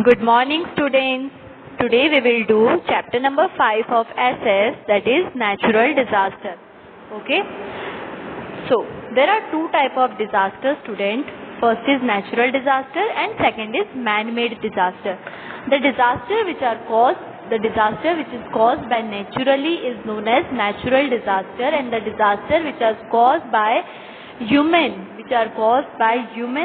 Good morning, students. Today we will do chapter number 5 of SS, that is natural disaster. Okay. So there are two type of disaster, student. First is natural disaster and second is man-made disaster. The disaster which is caused by naturally is known as natural disaster, and the disaster which are caused by human,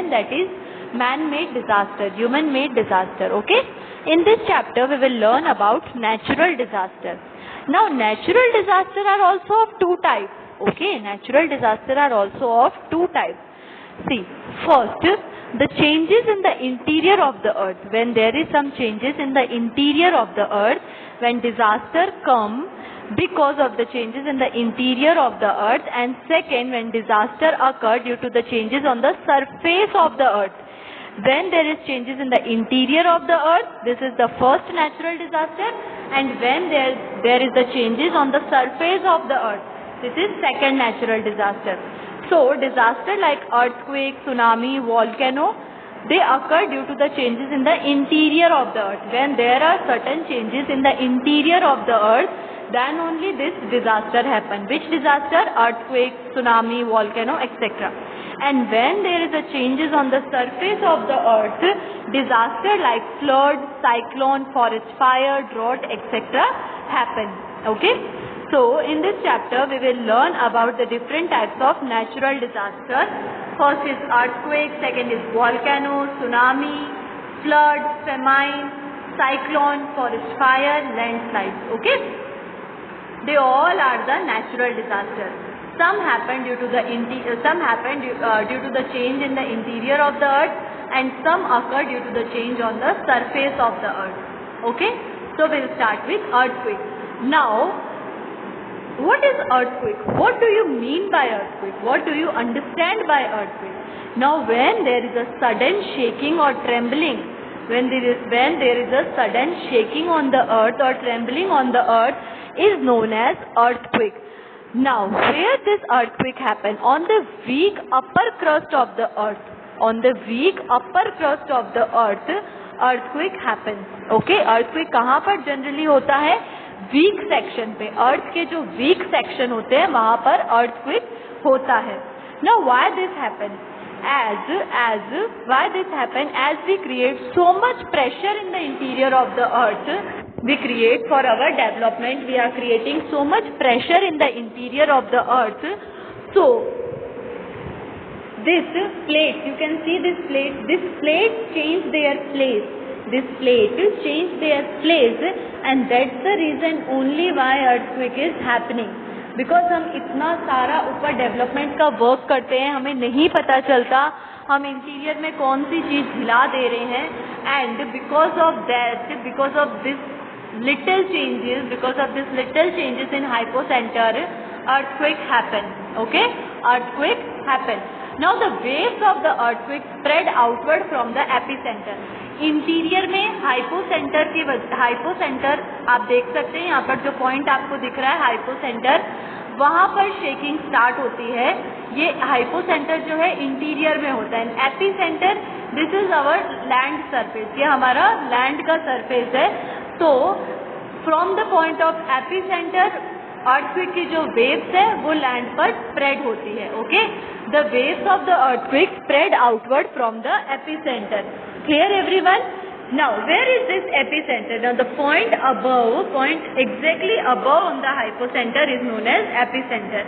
that is man-made disaster, human-made disaster. Okay. In this chapter we will learn about natural disaster. Now natural disaster are also of two types. Okay, natural disaster are also of two types. See, first, the changes in the interior of the earth. When there is some changes in the interior of the earth, when disaster come because of the changes in the interior of the earth, and second, when disaster occur due to the changes on the surface of the earth. When there is changes in the interior of the earth, this is the first natural disaster, and when there is the changes on the surface of the earth, this is second natural disaster. So disaster like earthquake, tsunami, volcano, they occur due to the changes in the interior of the earth. When there are certain changes in the interior of the earth, then only this disaster happen. Which disaster? Earthquake, tsunami, volcano, etc. And when there is a changes on the surface of the earth, disaster like flood, cyclone, forest fire, drought, etc. happen. Okay. So in this chapter we will learn about the different types of natural disaster. First is earthquake, second is volcano, tsunami, flood, famine, cyclone, forest fire, landslides. Okay. They all are the natural disasters. Some happen due to the due to the change in the interior of the earth, and some occur due to the change on the surface of the earth. Okay. So we'll start with earthquake. Now, what is earthquake? What do you mean by earthquake? What do you understand by earthquake? Now, when there is a sudden shaking or trembling, when there is a sudden shaking on the earth or trembling on the earth, is known as earthquake. Now, where this earthquake happen? On the weak upper crust of the earth. On the weak upper crust of the earth, earthquake happens. Okay, earthquake कहाँ पर generally होता है? Week section पे, अर्थ के जो week section होते हैं वहां पर अर्थक्वेक होता है. Now why this happen? Why this happen? As we create so much pressure in the interior of the earth, we create for our development, we are creating so much pressure in the interior of the earth. So this plate, you can see this plate change their place. This plate change their place, and that's the reason only why earthquake is happening. Because हम इतना सारा ऊपर development का work करते हैं, हमें नहीं पता चलता हम इंटीरियर में कौन सी चीज हिला दे रहे हैं, and because of this little changes in hypocentre, earthquake happen. Okay, earthquake happen. Now the waves of the earthquake spread outward from the epicenter. Interior में हाइपोसेंटर आप देख सकते हैं, यहाँ पर जो पॉइंट आपको दिख रहा है हाइपोसेंटर, वहाँ पर शेकिंग स्टार्ट होती है. ये हाइपोसेंटर जो है इंटीरियर में होता है. Epicentre, this is our land surface, ये हमारा लैंड का सरफेस है. तो from the point of epicentre, earthquake की जो वेव्स है वो लैंड पर स्प्रेड होती है. Okay, the waves of the earthquake spread outward from the epicentre. Clear everyone? Now, where is this epicenter? Now, the point exactly above on the hypocenter is known as epicenter.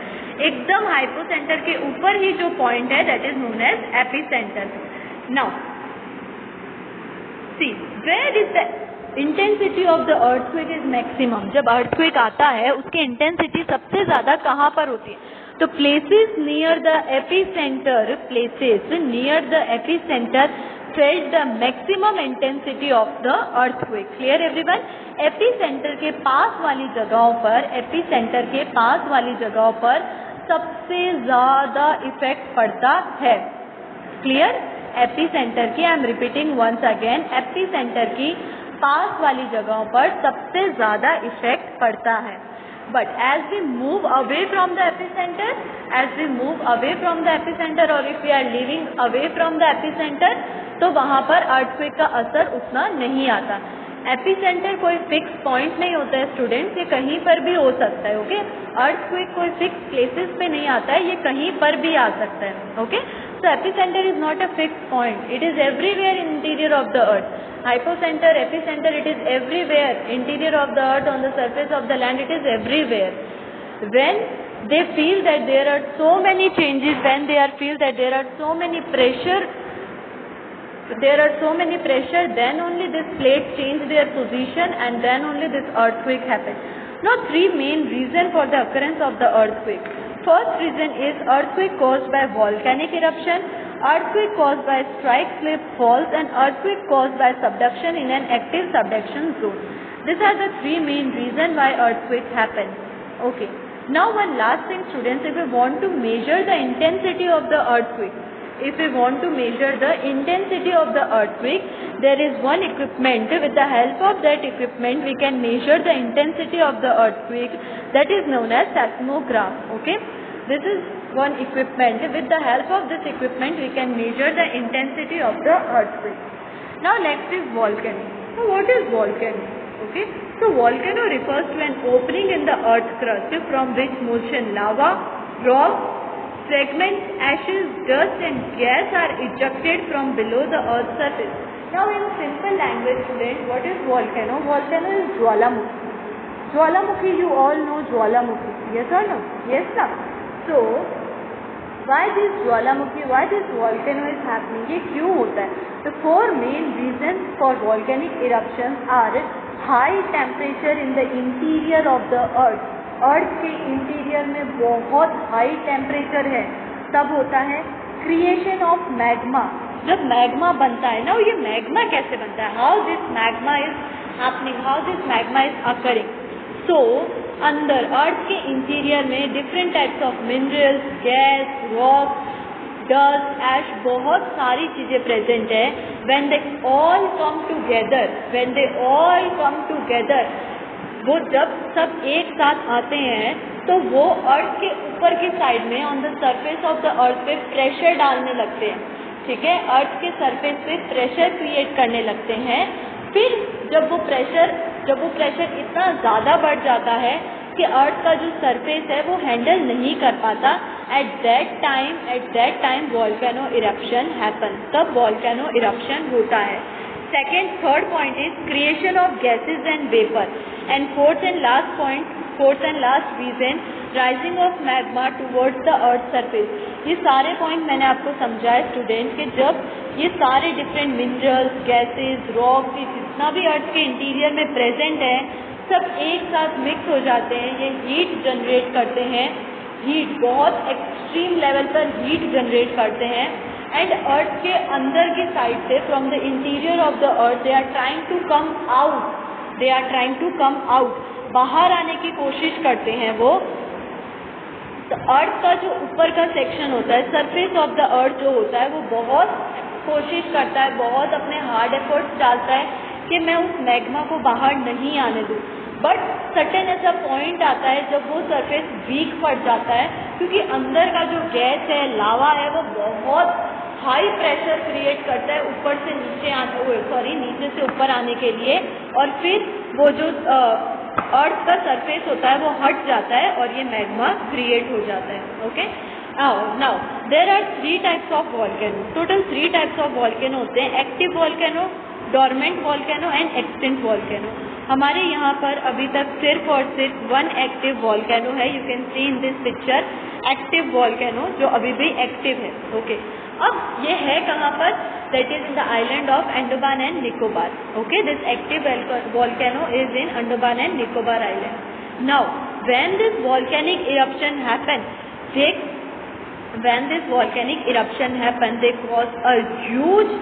एकदम hypocenter के ऊपर ही जो point है, that is known as epicenter. Now, see, where is the intensity of the earthquake is maximum? जब earthquake आता है, उसकी intensity सबसे ज़्यादा कहाँ पर होती है? तो places near the epicenter felt the maximum intensity of the earthquake. Clear everyone? Epicentre के पास वाली जगहों पर सबसे ज्यादा इफेक्ट पड़ता है. क्लियर? एपीसेंटर की, I am repeating once again, epicentre की पास वाली जगहों पर सबसे ज्यादा इफेक्ट पड़ता है. But as we move away from the epicenter, or if we are living away from the epicenter, तो वहाँ पर earthquake का असर उतना नहीं आता। एपिसेंटर कोई फिक्स पॉइंट नहीं होता है स्टूडेंट्स, ये कहीं पर भी हो सकता है। ओके, अर्थक्वेक कोई फिक्स प्लेसेस पे नहीं आता है, ये कहीं पर भी आ सकता है। Okay, so epicentre is not a fix point, it is everywhere in interior of the earth. Hypocentre, epicentre, it is everywhere, interior of the earth, on the surface of the land, it is everywhere. When they feel that there are so many changes, when they feel that there are so many pressure, then only this plate change their position and then only this earthquake happens. Now, three main reasons for the occurrence of the earthquake. First reason is earthquake caused by volcanic eruption, earthquake caused by strike slip faults, and earthquake caused by subduction in an active subduction zone. These are the three main reasons why earthquake happen. Okay. Now one last thing students, if we want to measure the intensity of the earthquake, there is one equipment. With the help of that equipment we can measure the intensity of the earthquake, that is known as seismograph. Okay, this is one equipment. With the help of this equipment we can measure the intensity of the earthquake. Now next is volcano. So what is volcano? Okay, so volcano refers to an opening in the earth crust from which molten lava, rock, fragments, ashes, dust and gas are ejected from below the earth's surface. Now in simple language students, what is volcano? Volcano is Jwalamukhi. Jwalamukhi, you all know Jwalamukhi. Yes or no? Yes, sir. So why this Jwalamukhi, why this volcano is happening? ये क्यों होता है? The four main reasons for volcanic eruptions are high temperature in the interior of the earth. अर्थ के interior में बहुत high temperature है, तब होता है क्रिएशन ऑफ मैग्मा। जब मैग्मा बनता है ना, ये मैग्मा कैसे बनता है? How this magma is happening, how this magma is occurring? So अंदर अर्थ के इंटीरियर में different types of minerals, gas, rock, dust, ash, बहुत सारी चीजें प्रेजेंट है। When they all come together, वो जब सब एक साथ आते हैं तो वो अर्थ के ऊपर की साइड में on the surface of the अर्थ पे प्रेशर डालने लगते हैं। ठीक है, अर्थ के सरफेस पे प्रेशर क्रिएट करने लगते हैं। फिर जब वो प्रेशर इतना ज़्यादा बढ़ जाता है कि अर्थ का जो सरफेस है वो हैंडल नहीं कर पाता, at that time volcano eruption happen, तब वॉल्केनो इरप्शन होता है। Third point is creation of gases and vapour, and fourth and last reason rising of magma towards the earth surface. ये सारे पॉइंट मैंने आपको समझाया स्टूडेंट कि जब ये सारे डिफरेंट मिनरल्स, गैसेज, रॉक, जितना भी अर्थ के इंटीरियर में प्रेजेंट है, सब एक साथ मिक्स हो जाते हैं, ये हीट जनरेट करते हैं, हीट बहुत एक्सट्रीम लेवल पर हीट जनरेट करते हैं। एंड अर्थ के अंदर की साइड से from the interior of the earth they are trying to come out, बाहर आने की कोशिश करते हैं वो। तो अर्थ का जो ऊपर का सेक्शन होता है, सरफेस ऑफ द अर्थ जो होता है, वो बहुत कोशिश करता है, बहुत अपने हार्ड एफर्ट्स डालता है कि मैं उस मैग्मा को बाहर नहीं आने दूँ। बट सर्टेन ऐसा पॉइंट आता है जब वो सरफेस वीक पड़ जाता है, क्योंकि अंदर का जो गैस है, लावा है, वो बहुत हाई प्रेशर क्रिएट करता है ऊपर से नीचे नीचे से ऊपर आने के लिए, और फिर वो जो अर्थ का सरफेस होता है वो हट जाता है और ये मैग्मा क्रिएट हो जाता है। Okay, now there are 3 types of volcano. Total 3 types of volcano होते हैं, active volcano, dormant volcano and extinct volcano. हमारे यहाँ पर अभी तक सिर्फ और सिर्फ 1 एक्टिव वॉल्केनो है, you can see in this picture active volcano, जो अभी भी एक्टिव है। ओके, अब ये है कहाँ पर? That is in the island of Andaman and Nicobar. Okay, this active volcano is in Andaman and Nicobar island. Now when this volcanic eruption happen, they cause a huge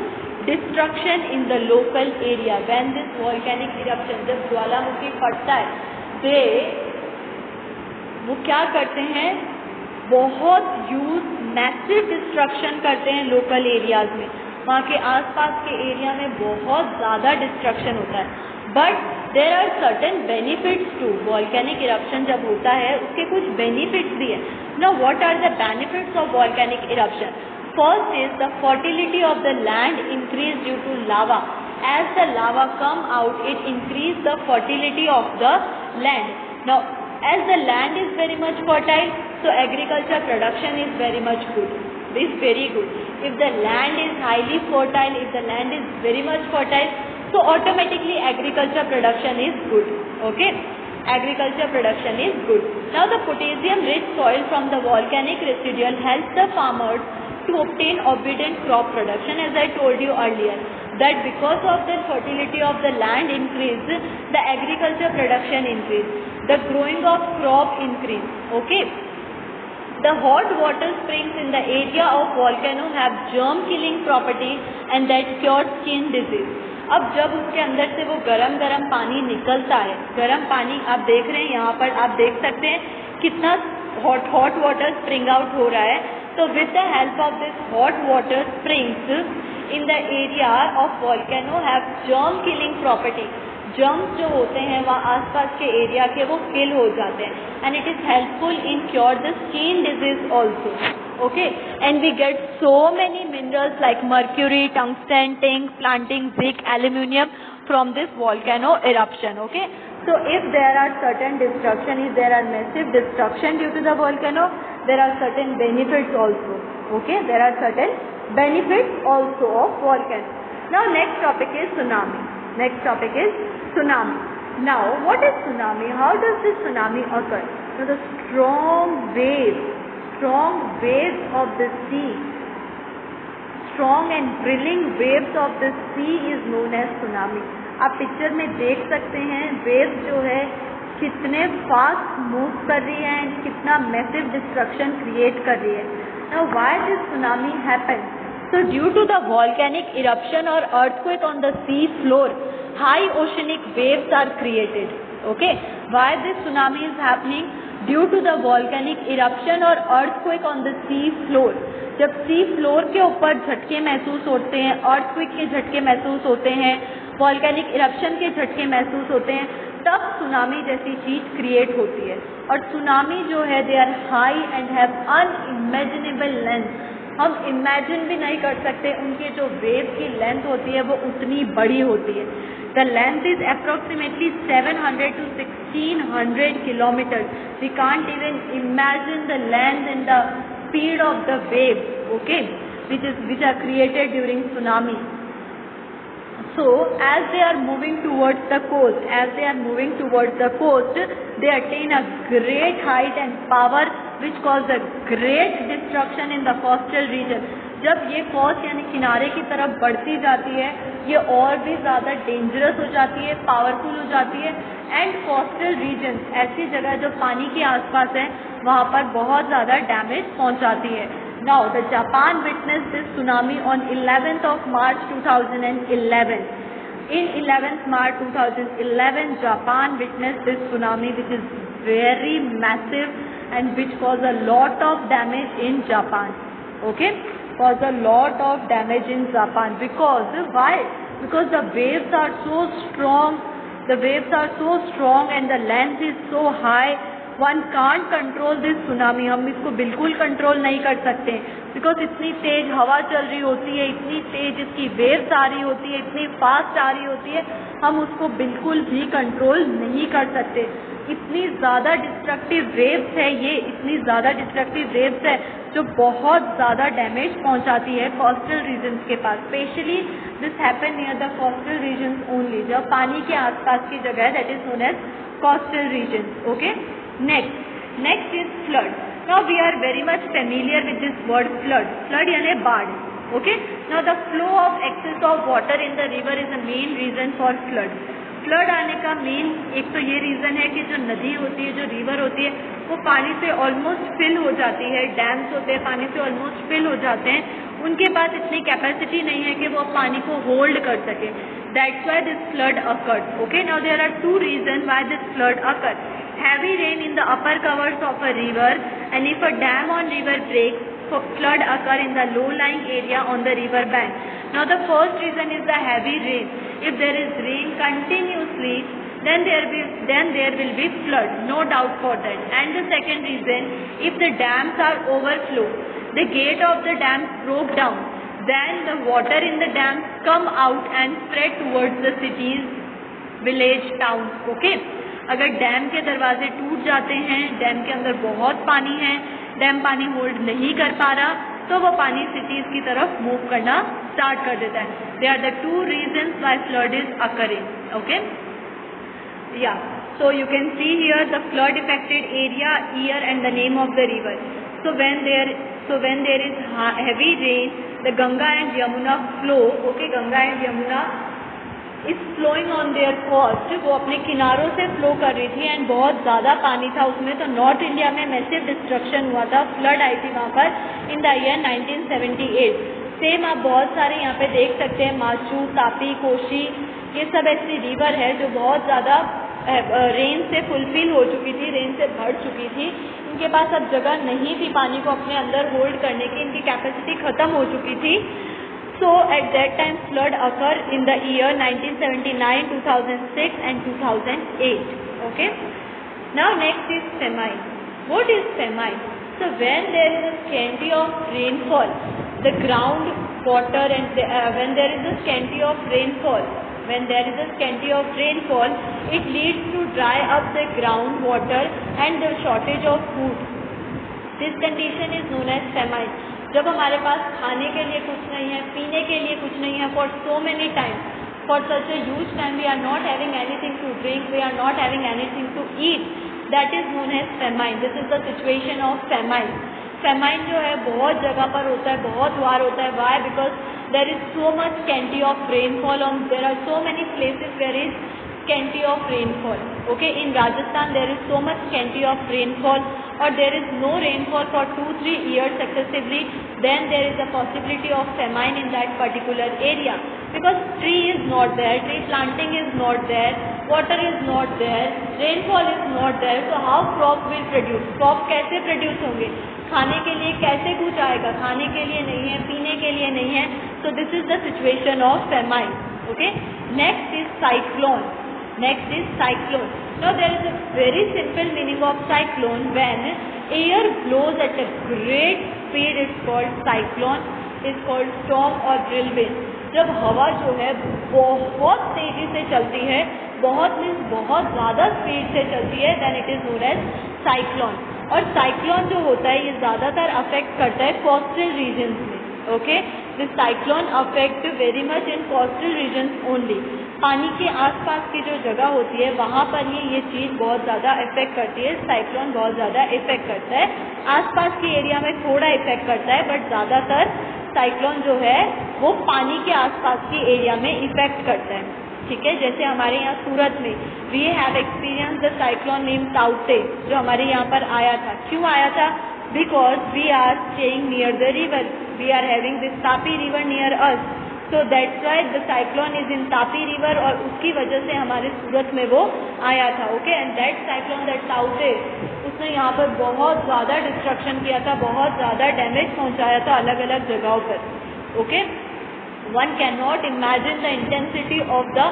destruction in the local area. When this volcanic eruption, जब ज्वालामुखी फटता है, वो क्या करते हैं? बहुत huge massive destruction करते हैं लोकल एरियाज में, वहाँ के आसपास के एरिया में बहुत ज़्यादा डिस्ट्रक्शन होता है। But there are certain benefits too, volcanic eruption जब होता है उसके कुछ बेनिफिट्स भी है. Now what are the benefits of volcanic eruption? First is the fertility of the land increase due to lava. As the lava come out, it increase the fertility of the land. Now, as the land is very much fertile, so agriculture production is very much good. Is very good. If the land is highly fertile, if the land is very much fertile, so automatically agriculture production is good. Okay, agriculture production is good. Now, the potassium-rich soil from the volcanic residual helps the farmers to obtain abundant crop production. As I told you earlier, that because of the fertility of the land increase, the agriculture production increase, the growing of crop increase. Okay, the hot water springs in the area of volcano have germ killing property and that cures skin disease. अब जब उसके अंदर से वो गरम गरम पानी निकलता है, गरम पानी आप देख रहे हैं यहाँ पर, आप देख सकते हैं कितना हॉट वाटर स्प्रिंग आउट हो रहा है. तो with the help of this hot water springs in the area of volcano have germ killing property. Germs जो होते हैं वहाँ आसपास के एरिया के वो kill हो जाते हैं, and it is helpful in cure the skin disease also. Okay, and we get so many minerals like mercury, tungsten, zinc, planting, zinc, aluminium from this volcano eruption. Okay, so if there are certain destruction, if there are massive destruction due to the volcano, there are certain benefits also. Okay, there are certain benefits also of volcano. Now next topic is tsunami. Next topic is tsunami. Now what is tsunami? How does this tsunami occur? So the strong waves of the sea, strong and drilling waves of the sea is known as tsunami. आप picture में देख सकते हैं wave जो है कितने fast move कर रही है एंड कितना मैसिव डिस्ट्रक्शन क्रिएट कर रही है. Now why this tsunami happens? So due to the volcanic eruption or earthquake on the sea floor, high oceanic waves are created. Okay, why this tsunami is happening? Due to the volcanic eruption or earthquake on the sea floor. जब sea floor के ऊपर झटके महसूस होते हैं, earthquake के झटके महसूस होते हैं, volcanic eruption के झटके महसूस होते हैं, तब सुनामी जैसी चीज क्रिएट होती है. और सुनामी जो है they are high and have unimaginable length. हम इमेजिन भी नहीं कर सकते उनकी जो वेव की लेंथ होती है वो उतनी बड़ी होती है. The length is approximately 700 to 1600 kilometre. We can't even imagine the length and the speed of the wave. Okay, which are created during tsunami. So as they are moving towards the coast, they attain a great height and power which cause a great destruction in the coastal region. जब ये coast यानी किनारे की तरफ बढ़ती जाती है, ये और भी ज़्यादा डेंजरस हो जाती है, पावरफुल हो जाती है. एंड कोस्टल रीजन ऐसी जगह जो पानी के आसपास है वहाँ पर बहुत ज़्यादा डैमेज पहुँचाती है. Now the Japan witnessed this tsunami on 11th of March 2011. In 11th March 2011, Japan witnessed this tsunami which is very massive and which caused a lot of damage in Japan. Okay, caused a lot of damage in Japan. Because why? Because the waves are so strong. The waves are so strong and the length is so high. One can't control this tsunami. हम इसको बिल्कुल control नहीं कर सकते because इतनी तेज हवा चल रही होती है, इतनी तेज इसकी वेव्स आ रही होती है, इतनी फास्ट आ रही होती है, हम उसको बिल्कुल भी कंट्रोल नहीं कर सकते. इतनी ज़्यादा डिस्ट्रक्टिव वेव्स है ये, इतनी ज़्यादा डिस्ट्रक्टिव वेव्स है जो बहुत ज़्यादा डैमेज पहुंचाती है कोस्टल रीजन्स के पास. Specially this happen near the coastal regions only. जब पानी के आसपास की जगह that is known as coastal regions. Okay, next is flood. Now we are very much familiar with this word flood. Flood यानी बाढ़. Okay, now the flow of excess of water in the river is the main reason for flood. Flood आने का main एक तो ये reason है कि जो नदी होती है, जो रिवर होती है, वो पानी से ऑलमोस्ट फिल हो जाती है. डैम्स होते हैं पानी से ऑलमोस्ट फिल हो जाते हैं, उनके पास इतनी कैपेसिटी नहीं है कि वो पानी को होल्ड कर सके. That's why this flood occurred. Okay, now there are two reason why this flood occurred. Heavy rain in the upper covers of a river, and if a dam on river breaks, flood occur in the low-lying area on the river bank. Now the first reason is the heavy rain. If there is rain continuously, then there will be flood, no doubt for that. And the second reason, if the dams are overflow, the gate of the dam broke down, then the water in the dam come out and spread towards the cities, village, towns. Okay, अगर dam के दरवाजे टूट जाते हैं, dam के अंदर बहुत पानी है, डैम पानी होल्ड नहीं कर पा रहा, तो वो पानी सिटीज की तरफ मूव करना स्टार्ट कर देता है. They are the two reasons why flood is occurring. Okay, yeah, so you can see here the flood affected area, year and the name of the river. So when there is heavy rain, the Ganga and Yamuna flow. Okay, Ganga and Yamuna is flowing on their coast. वो अपने किनारों से flow कर रही थी and बहुत ज़्यादा पानी था उसमें, तो नॉर्थ इंडिया में मैसिव डिस्ट्रक्शन हुआ था, फ्लड आई थी वहाँ पर इन द ईयर 1978. सेम आप बहुत सारे यहाँ पे देख सकते हैं, माचू, तापी, कोशी, ये सब ऐसी रिवर है जो बहुत ज़्यादा रेन से फुलफिल हो चुकी थी, रेन से भर चुकी थी. इनके पास अब जगह नहीं थी पानी को अपने अंदर होल्ड करने की, इनकी कैपेसिटी ख़त्म हो चुकी थी. So at that time flood occurred in the year 1979, 2006 and 2008. Okay. Now next is famine. What is famine? So when there is a scarcity of rainfall, the ground water and when there is a scarcity of rainfall, it leads to dry up the groundwater and the shortage of food. This condition is known as famine. जब हमारे पास खाने के लिए कुछ नहीं है, पीने के लिए कुछ नहीं है, for so many times, for such a huge time, we are not having anything to drink, we are not having anything to eat. That is known as famine. This is the situation of famine. Famine जो है बहुत जगह पर होता है, बहुत बार होता है. Why? Because there is so much scarcity of rainfall on. There are so many places where is scarcity of rainfall. Okay, in Rajasthan there is so much scarcity of rainfall, or there is no rainfall for 2-3 years successively, then there is a possibility of famine in that particular area, because tree is not there, tree planting is not there, water is not there, rainfall is not there. So how crop will produce? Crop कैसे produce होंगे? खाने के लिए कैसे कुछ आएगा? खाने के लिए नहीं है, पीने के लिए नहीं है. So this is the situation of famine. Okay, next is cyclone. Now there is a very simple meaning of cyclone. When air blows at a great speed, it's called cyclone, it's called storm or whirlwind. जब हवा जो है बहुत तेजी से चलती है, बहुत ज़्यादा स्पीड से चलती है, then it is known as cyclone. और cyclone जो होता है ये ज़्यादातर अफेक्ट करता है कोस्टल रीजन्स में. Okay, this cyclone affect very much in coastal regions only. पानी के आसपास की जो जगह होती है वहाँ पर ये चीज़ बहुत ज़्यादा इफेक्ट करती है. साइक्लोन बहुत ज़्यादा इफेक्ट करता है, आसपास के एरिया में थोड़ा इफेक्ट करता है, बट ज़्यादातर साइक्लोन जो है वो पानी के आसपास की एरिया में इफेक्ट करता है. ठीक है, जैसे हमारे यहाँ सूरत में we have experience the cyclone name ताउते, जो हमारे यहाँ पर आया था. क्यों आया था? Because we are staying near the river, we are having this Tapi river near us, so that's why the cyclone is in Tapi river, और उसकी वजह से हमारे सूरत में वो आया था. Okay, and that cyclone that ताउते, उसने यहाँ पर बहुत ज़्यादा डिस्ट्रक्शन किया था, बहुत ज़्यादा डैमेज पहुँचाया था अलग अलग जगहों पर. Okay, one cannot imagine the intensity of the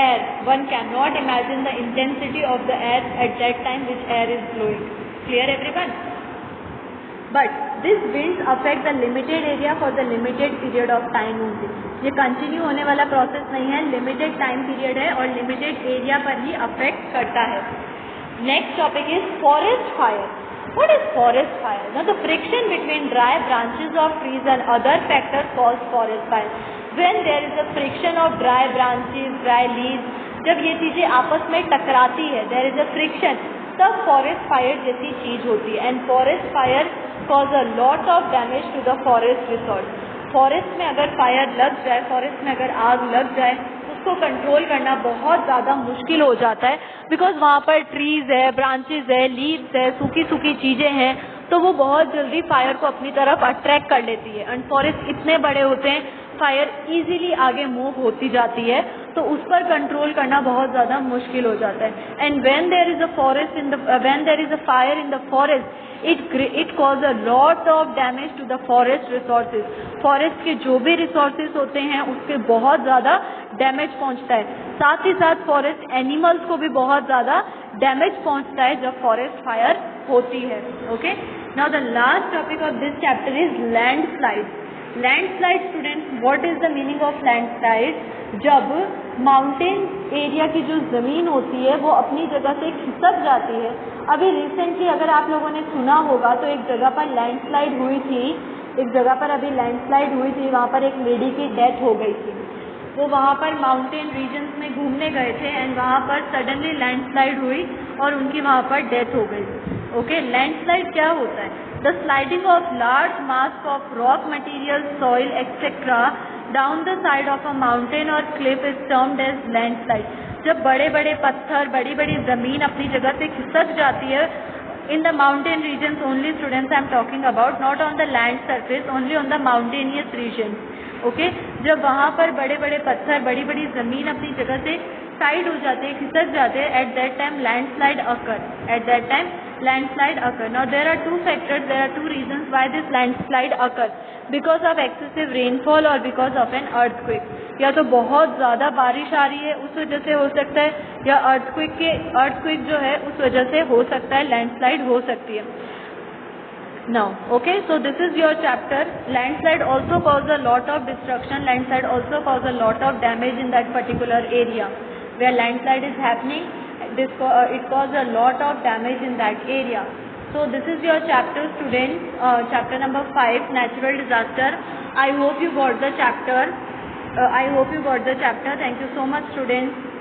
air, one cannot imagine the intensity of the air at that time which air is blowing. Clear everyone? But this winds affect the limited area for the limited period of time only. ये continue होने वाला process नहीं है, limited time period है और limited area पर ही affect करता है. Next topic is forest fire. What is forest fire? Now the friction between dry branches of trees and other factors cause forest fire. When there is a friction of dry branches, dry leaves, जब ये चीज़ें आपस में टकराती है, there is a friction, तब forest fire जैसी चीज़ होती है. And forest fire cause a lot of damage to the forest resource. Forest में अगर फायर लग जाए, फॉरेस्ट में अगर आग लग जाए, उसको कंट्रोल करना बहुत ज़्यादा मुश्किल हो जाता है, बिकॉज वहाँ पर ट्रीज़ है, ब्रांचेज है, लीव्स है, सूखी सूखी चीज़ें हैं, तो वो बहुत जल्दी फायर को अपनी तरफ अट्रैक्ट कर लेती है. एंड फॉरेस्ट इतने बड़े होते हैं, फायर इजीली आगे मूव होती जाती है, तो उस पर कंट्रोल करना बहुत ज़्यादा मुश्किल हो जाता है. And when there is a fire in the forest, it cause a lot of damage to the forest resources. Forest के जो भी रिसोर्सेज होते हैं उसके बहुत ज़्यादा डैमेज पहुंचता है. साथ ही साथ फॉरेस्ट एनिमल्स को भी बहुत ज़्यादा डैमेज पहुंचता है जब फॉरेस्ट फायर होती है. Okay, now the last topic of this chapter is landslide. Landslide students, what is the meaning of landslide? जब माउंटेन एरिया की जो ज़मीन होती है वो अपनी जगह से खिसक जाती है. अभी रिसेंटली अगर आप लोगों ने सुना होगा तो एक जगह पर लैंडस्लाइड हुई थी, एक जगह पर अभी लैंडस्लाइड हुई थी, वहाँ पर एक लेडी की डेथ हो गई थी. वो वहाँ पर माउंटेन रीजन्स में घूमने गए थे एंड वहाँ पर सडनली लैंडस्लाइड हुई और उनकी वहाँ पर डेथ हो गई. ओके, लैंडस्लाइड क्या होता है? The sliding of large mass of rock material, soil etcetera down the side of a mountain और cliff is termed as landslide. जब बड़े बड़े पत्थर, बड़ी बड़ी ज़मीन अपनी जगह से खिसक जाती है, in the mountain regions only students I am talking about, not on the land surface, only on the mountainous regions. Okay, जब वहाँ पर बड़े बड़े पत्थर, बड़ी बड़ी ज़मीन अपनी जगह से साइड हो जाते हैं, खिसक जाते हैं, at that time landslide occur. At that time landslide occur. Now there are two factors, there are two reasons why this landslide occur. Because of excessive rainfall और बिकॉज ऑफ एन अर्थक्वेक. या तो बहुत ज़्यादा बारिश आ रही है उस वजह से हो सकता है, या अर्थक्वेक जो है उस वजह से हो सकता है, लैंडस्लाइड हो सकती है. Now, okay, so this is your chapter. Landslide also cause a lot of destruction. Landslide also cause a lot of damage in that particular area where landslide is happening. It cause a lot of damage in that area. So this is your chapter, students. Chapter number 5, natural disaster. I hope you got the chapter. Thank you so much, students.